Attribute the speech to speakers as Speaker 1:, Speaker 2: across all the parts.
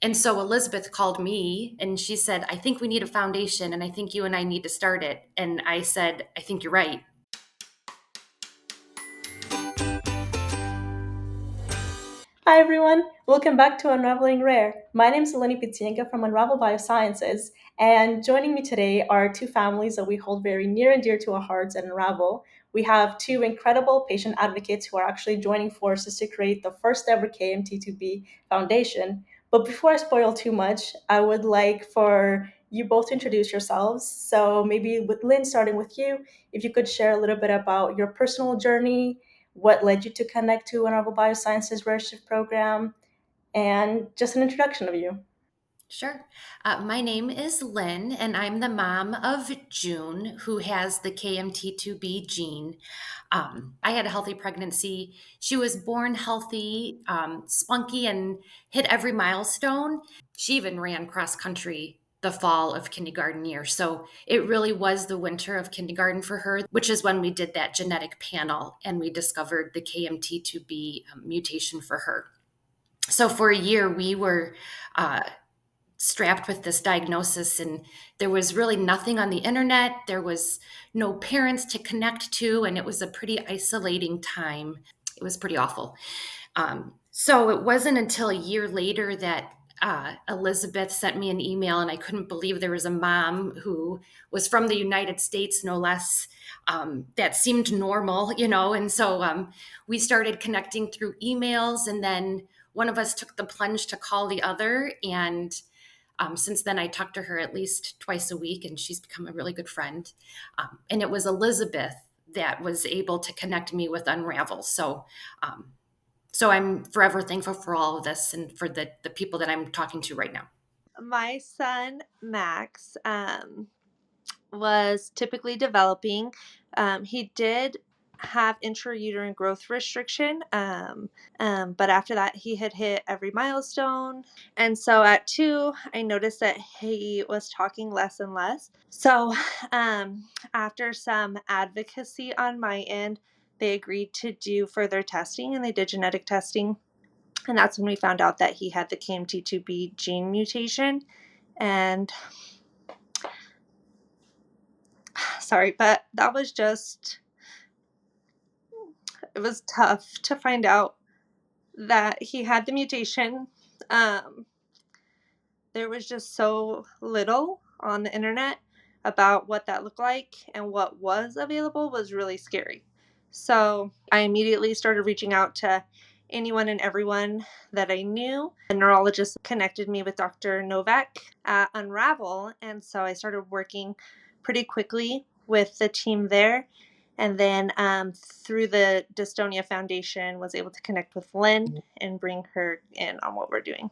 Speaker 1: And so Elizabeth called me and she said, I think we need a foundation and I think you and I need to start it. And I said, I think you're right.
Speaker 2: Hi everyone, welcome back to Unraveling Rare. My name is Eleni Pitsienka from Unravel Biosciences, and joining me today are two families that we hold very near and dear to our hearts at Unravel. We have two incredible patient advocates who are actually joining forces to create the first ever KMT2B Foundation. But before I spoil too much, I would like for you both to introduce yourselves. So maybe with Lynn, starting with you, if you could share a little bit about your personal journey, what led you to connect to Unravel Biosciences Rare Shift program, and just an introduction of you.
Speaker 1: Sure. My name is Lynn, and I'm the mom of June, who has the KMT2B gene. I had a healthy pregnancy. She was born healthy, spunky, and hit every milestone. She even ran cross country the fall of kindergarten year. So it really was the winter of kindergarten for her, which is when we did that genetic panel and we discovered the KMT2B mutation for her. So for a year, we were strapped with this diagnosis, and there was really nothing on the internet. There was no parents to connect to, and it was a pretty isolating time. It was pretty awful. So it wasn't until a year later that Elizabeth sent me an email, and I couldn't believe there was a mom who was from the United States, no less. That seemed normal, and so we started connecting through emails, and then one of us took the plunge to call the other, and since then, I talk to her at least twice a week, and she's become a really good friend. And it was Elizabeth that was able to connect me with Unravel. So I'm forever thankful for all of this and for the people that I'm talking to right now.
Speaker 3: My son, Max, was typically developing. He did have intrauterine growth restriction, but after that, he had hit every milestone. And so at 2, I noticed that he was talking less and less. So after some advocacy on my end, they agreed to do further testing, and they did genetic testing. And that's when we found out that he had the KMT2B gene mutation. And sorry, but that was just, it was tough to find out that he had the mutation. Um, there was just so little on the internet about what that looked like, and what was available was really scary. So I immediately started reaching out to anyone and everyone that I knew. A neurologist connected me with Dr. Novak at Unravel, and so I started working pretty quickly with the team there. And then through the Dystonia Foundation, was able to connect with Lynn and bring her in on what we're doing.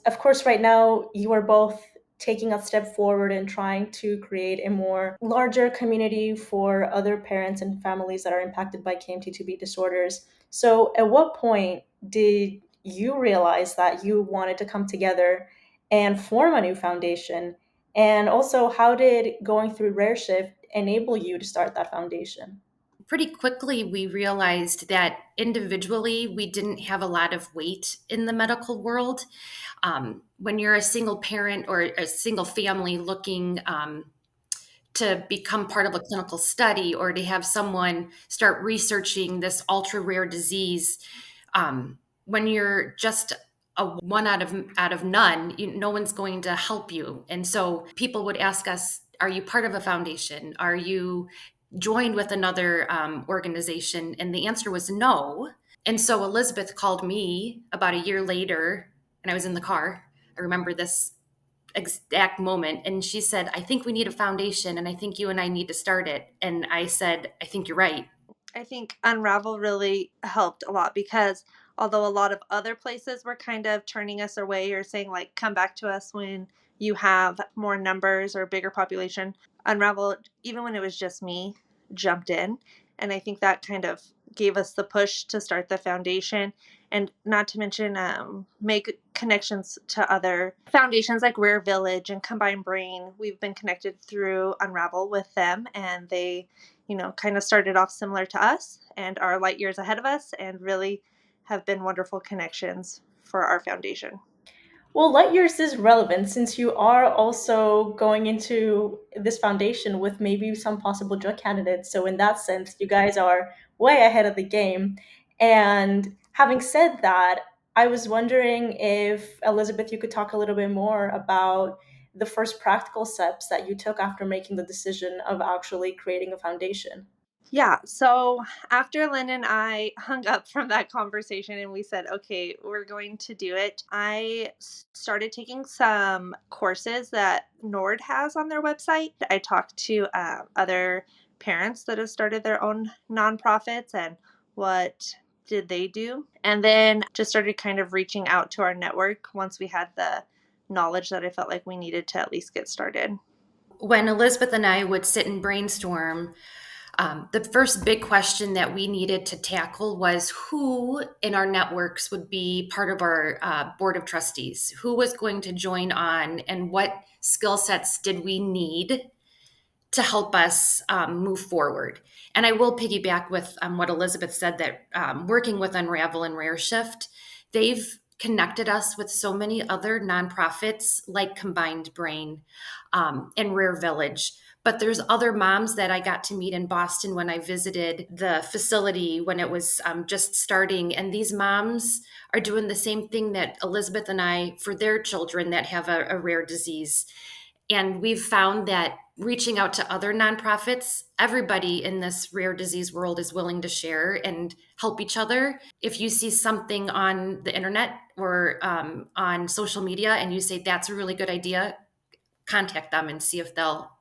Speaker 2: Of course, right now you are both taking a step forward and trying to create a more larger community for other parents and families that are impacted by KMT2B disorders. So, at what point did you realize that you wanted to come together and form a new foundation? And also, how did going through Rare Shift enable you to start that foundation?
Speaker 1: Pretty quickly, we realized that individually, we didn't have a lot of weight in the medical world. When you're a single parent or a single family looking to become part of a clinical study or to have someone start researching this ultra rare disease, when you're just a one out of none, no one's going to help you. And so people would ask us, are you part of a foundation? Are you joined with another organization? And the answer was no. And so Elizabeth called me about a year later, and I was in the car. I remember this exact moment. And she said, I think we need a foundation, and I think you and I need to start it. And I said, I think you're right.
Speaker 3: I think Unravel really helped a lot, because although a lot of other places were kind of turning us away or saying, like, come back to us when you have more numbers or bigger population, Unravel, even when it was just me, jumped in. And I think that kind of gave us the push to start the foundation. And not to mention make connections to other foundations like Rare Village and Combined Brain. We've been connected through Unravel with them, and they kind of started off similar to us and are light years ahead of us, and really have been wonderful connections for our foundation.
Speaker 2: Well, light years is relevant since you are also going into this foundation with maybe some possible drug candidates. So, in that sense, you guys are way ahead of the game. And having said that, I was wondering if, Elizabeth, you could talk a little bit more about the first practical steps that you took after making the decision of actually creating a foundation.
Speaker 3: Yeah, so after Lynn and I hung up from that conversation and we said, okay, we're going to do it, I started taking some courses that Nord has on their website. I talked to other parents that have started their own nonprofits and what did they do. And then just started kind of reaching out to our network once we had the knowledge that I felt like we needed to at least get started.
Speaker 1: When Elizabeth and I would sit and brainstorm, the first big question that we needed to tackle was who in our networks would be part of our board of trustees, who was going to join on, and what skill sets did we need to help us move forward. And I will piggyback with what Elizabeth said, that working with Unravel and Rare Shift, they've connected us with so many other nonprofits like Combined Brain and Rare Village. But there's other moms that I got to meet in Boston when I visited the facility when it was just starting. And these moms are doing the same thing that Elizabeth and I for their children that have a rare disease. And we've found that reaching out to other nonprofits, everybody in this rare disease world is willing to share and help each other. If you see something on the internet or on social media and you say that's a really good idea, contact them and see if they'll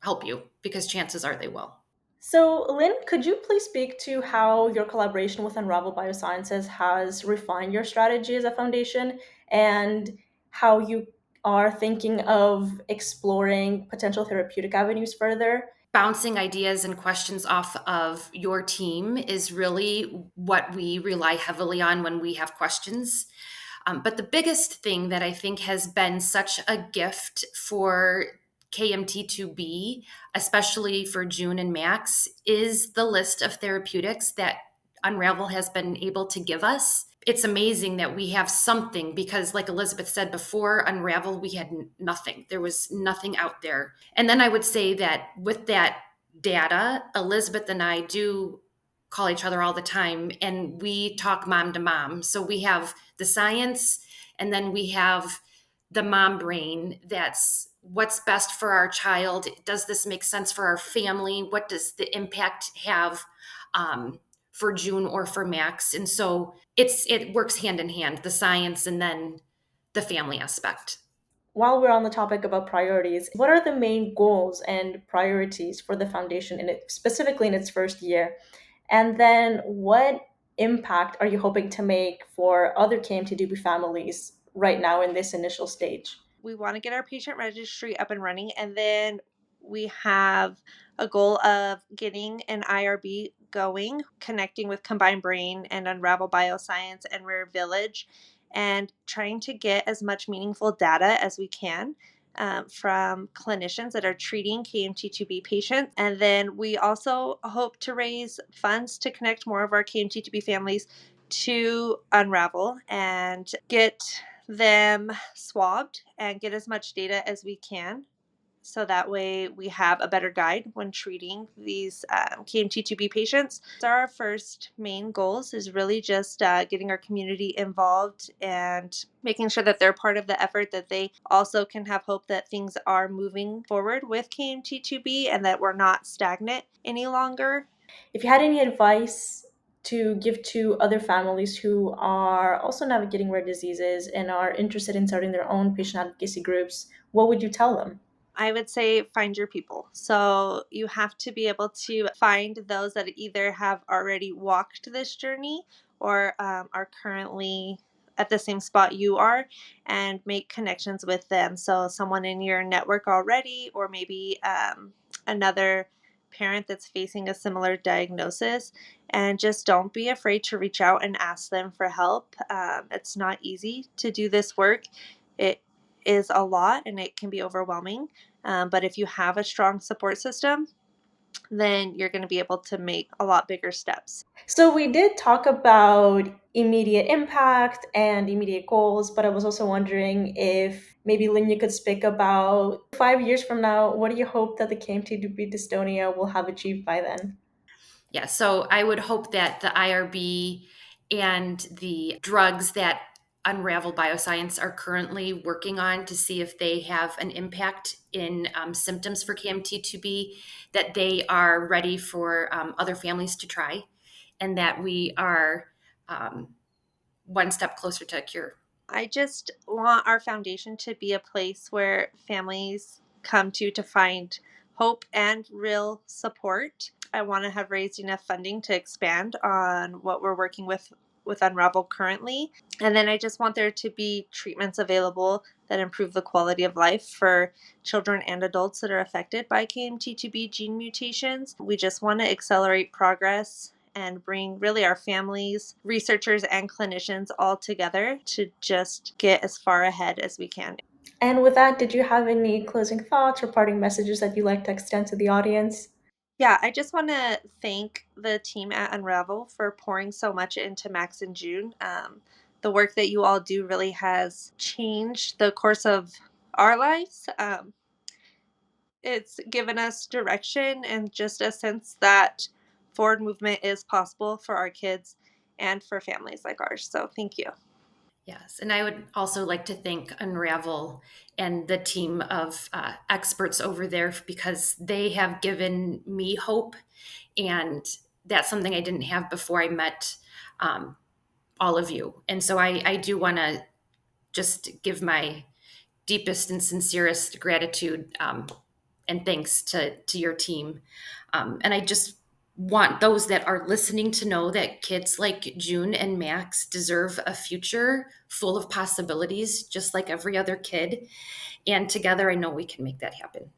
Speaker 1: help you, because chances are they will.
Speaker 2: So, Lynn, could you please speak to how your collaboration with Unravel Biosciences has refined your strategy as a foundation and how you are thinking of exploring potential therapeutic avenues further?
Speaker 1: Bouncing ideas and questions off of your team is really what we rely heavily on when we have questions. But the biggest thing that I think has been such a gift for KMT2B, especially for June and Max, is the list of therapeutics that Unravel has been able to give us. It's amazing that we have something because, like Elizabeth said before, Unravel, we had nothing. There was nothing out there. And then I would say that with that data, Elizabeth and I do call each other all the time and we talk mom to mom. So we have the science and then we have the mom brain, that's what's best for our child. Does this make sense for our family? What does the impact have for June or for Max? And so it works hand in hand, the science and then the family aspect.
Speaker 2: While we're on the topic about priorities, what are the main goals and priorities for the foundation in it, specifically in its first year? And then what impact are you hoping to make for other KMT2B families right now in this initial stage?
Speaker 3: We want to get our patient registry up and running, and then we have a goal of getting an IRB going, connecting with Combined Brain and Unravel Bioscience and Rare Village, and trying to get as much meaningful data as we can from clinicians that are treating KMT2B patients. And then we also hope to raise funds to connect more of our KMT2B families to Unravel and get them swabbed and get as much data as we can, so that way we have a better guide when treating these KMT2B patients. So our first main goals is really just getting our community involved and making sure that they're part of the effort, that they also can have hope that things are moving forward with KMT2B and that we're not stagnant any longer.
Speaker 2: If you had any advice to give to other families who are also navigating rare diseases and are interested in starting their own patient advocacy groups, what would you tell them?
Speaker 3: I would say find your people. So you have to be able to find those that either have already walked this journey or are currently at the same spot you are, and make connections with them. So someone in your network already, or maybe another parent that's facing a similar diagnosis, and just don't be afraid to reach out and ask them for help. It's not easy to do this work. It is a lot and it can be overwhelming. But if you have a strong support system, then you're going to be able to make a lot bigger steps.
Speaker 2: So we did talk about immediate impact and immediate goals, but I was also wondering if maybe Lynn, you could speak about 5 years from now, what do you hope that the KMT2B dystonia will have achieved by then?
Speaker 1: Yeah, so I would hope that the IRB and the drugs that Unravel Bioscience are currently working on to see if they have an impact in symptoms for KMT2B, that they are ready for other families to try, and that we are um, one step closer to a cure.
Speaker 3: I just want our foundation to be a place where families come to find hope and real support. I want to have raised enough funding to expand on what we're working with Unravel currently. And then I just want there to be treatments available that improve the quality of life for children and adults that are affected by KMT2B gene mutations. We just want to accelerate progress and bring really our families, researchers, and clinicians all together to just get as far ahead as we can.
Speaker 2: And with that, did you have any closing thoughts or parting messages that you'd like to extend to the audience?
Speaker 3: Yeah, I just want to thank the team at Unravel for pouring so much into Max and June. The work that you all do really has changed the course of our lives. It's given us direction and just a sense that forward movement is possible for our kids and for families like ours. So thank you.
Speaker 1: Yes, and I would also like to thank Unravel and the team of experts over there because they have given me hope, and that's something I didn't have before I met um, all of you. And so I do want to just give my deepest and sincerest gratitude and thanks to your team. And I just want those that are listening to know that kids like June and Max deserve a future full of possibilities, just like every other kid. And together, I know we can make that happen.